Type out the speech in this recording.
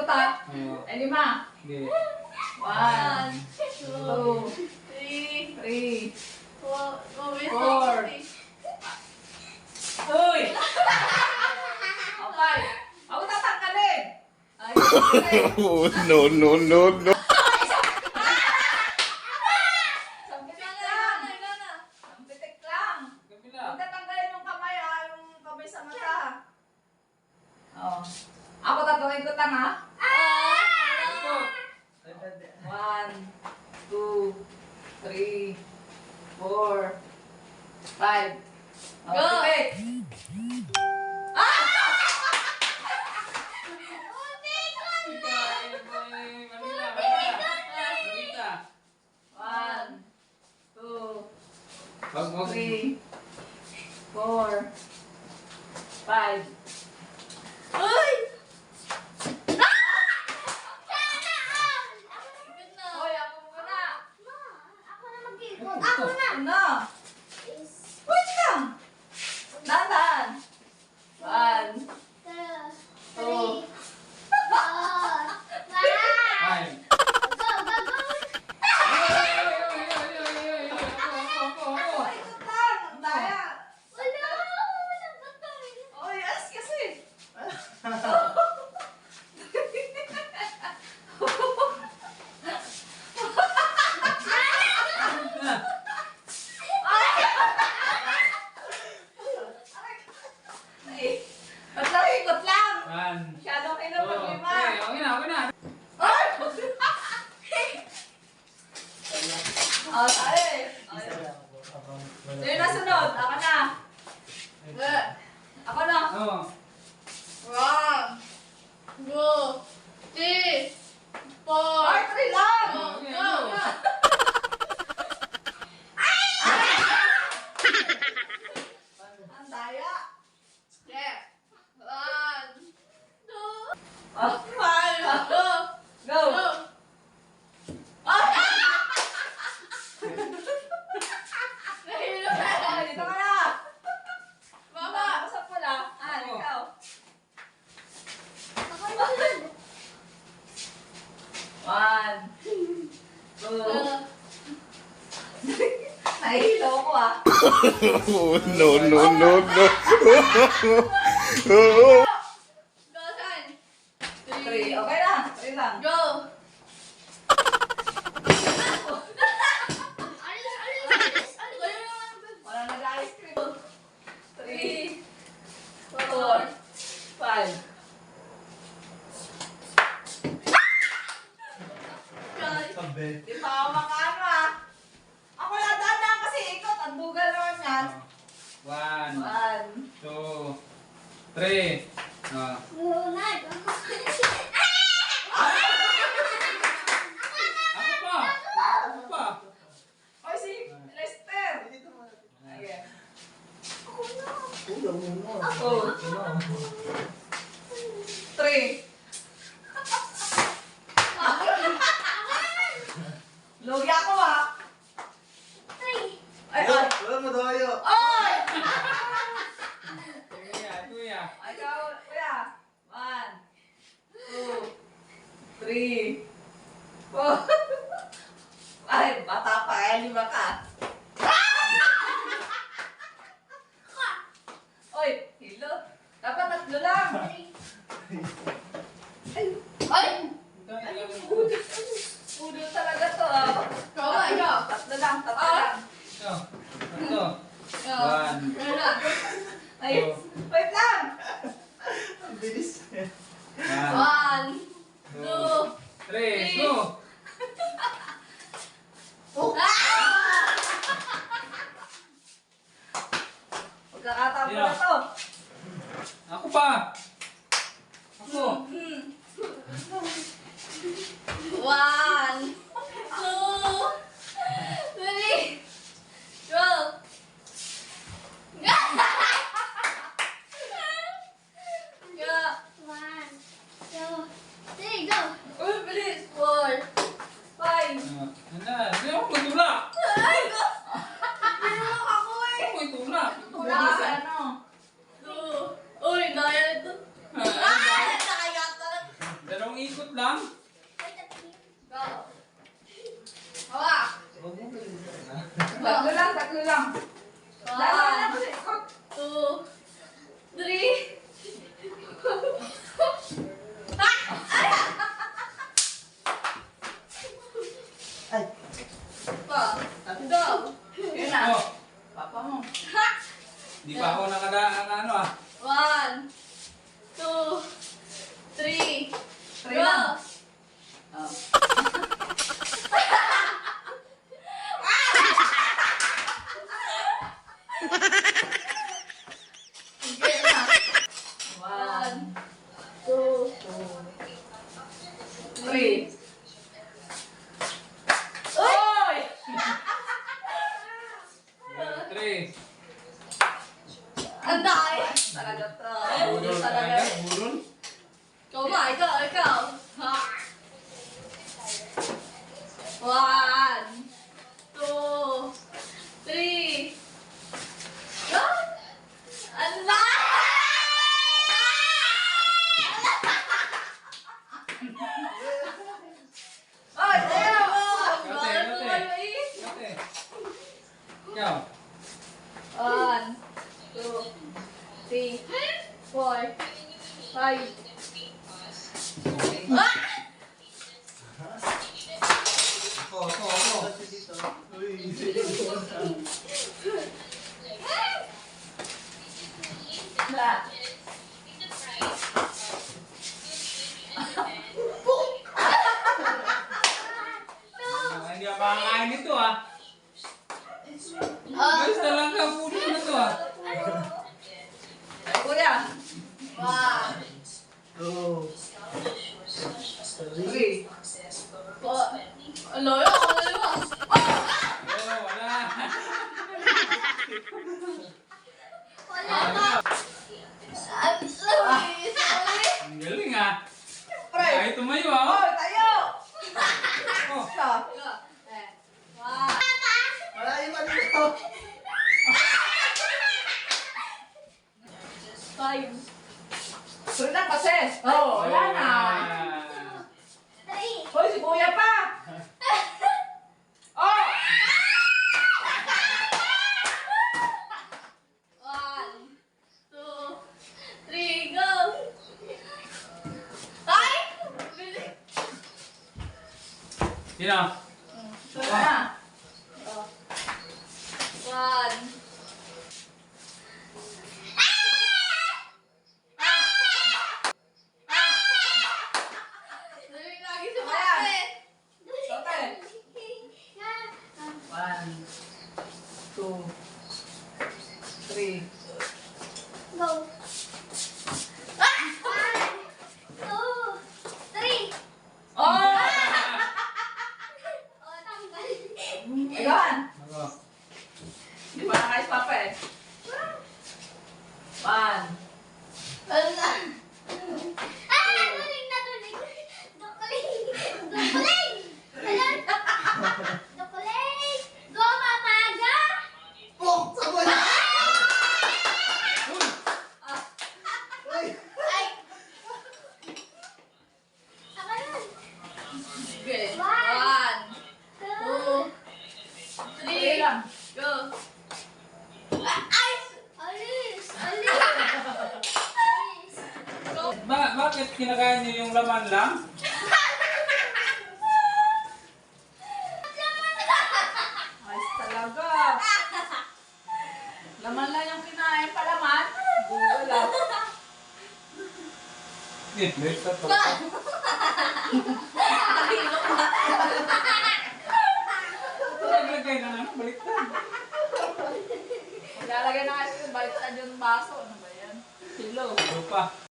ikot ha. Ay, 5. Sige. 1, 2, 3, 4. Uy! Okay. Ako tatanggalin. Ay, No, no, no, no. sampitik lang. Sampitik lang. Kabila. Huwag tatanggalin yung kamay ha. Yung kamay sa mata. Oh. Ako tatawin ko tang ha. 1, 2, 3, 4, 5. Go! Okay. One, 2, 3, 4, 5. Uy! Hoy, ako muna. Ako na. Ano? Wait lang. Dahan-dahan. 1, 2, Five. oh, ikot lang. Daya. Oh, yes, kasi. Ay, ba't lang ikot lang? One. Masyadong Two, kinapag three. 5. Okay na, okay na. Ay! Oh, tayo eh. Sino na sunod? Ako na. Ako na. Oh. 1, 2, 3, 4. Ay, 3 lang. Okay, Go! go. Ang daya. Yeah. 1, 2, Oh, 5. Go! go. Go! Ay! Nahilo na. Ay, dito ka na. Baba. Usap mo lang. Ah, Ako. ikaw. One, two. Nahihilo ko ah. No, no, no, no. Go, San. 3. Okay lang. 3 lang. Go! Wala nag-ice cream. 3, 4, 5. Di pa ako makaano ah. Ako nadaan kasi ikot. Ang dugal naman yan. One, 1, two, three. Ah. Ako pa. Ako pa. Oy, si Lester. Ayan. Oh. 3. Lugi ako ah. Ay, ay. Wala mo tayo. Oy! Kuya, kuya. Ay, ikaw, kuya. 1, 2, 3, 4. Ay, bata pa. Ay, 5 ka. Oy, hilo. Dapat 3 lang. Ay! Udo talaga to ah. Tatlo lang. Ito. Ito. One, Ay, wait lang. Ang bilis. one, 1, two, three. Go. Pagkakataon ko na to. Ako pa. Ako. 1, 2, 3, go! Go! 1, 2, 3, go! Uy, bilis. 4, 5. Hindi ako magtulak. ay, go! Ano ako eh? Ako itulak. Wala ka ano. 2, uy, dahil ito. agad, burol. Ikaw ba? Ikaw. Ha. 1, 2, 3. Go! Ano ba? Ay, tayo! Ate. Ikaw. 1, 2, 3, 4, 5. Ako. Dito. Uy. Na. Hindi ako makakain nito ah. Guys, talaga puno na to ah. Kuya. 1, Two. 3. 4. Alo, yun. Oh, wala. Wala na. Sorry. Ang galing ah. Pre. Kahit tumayo ah. Hoy, tayo! Oh. Siya. Malayo pa dito. 5. Sunod na kasi. Oh, wala na. Hoy, si kuya pa. Oh! 1, 2, 3, go! Ay! Bilis! Sino? Sunod na. 1. Dali lagi sa bakit. Okay. 1, 2, 3. Go. 1, 2, 3. Oh! Oh, tanggal. Ayun. Ako. Di ba nakais papa eh? 1. Ano na? Ah! Duling na duling! Dukuling! Dukuling! Ayan! Dukuling! Go, mamaga! Oh, sabay. Uy. Ay! Saka yun! Okay. 1, 2, 3 3, lang. go! Ay! Alis! Alis! Alis! Go! Bakit kinakain niyo yung laman lang? Ayos talaga. Laman lang yung kinain palaman. Google ah. Wait pa to. Naglagay na ano, baliktad. Maglalagay na kasi baliktad yung baso. Ano ba yan? Silo. Lupa.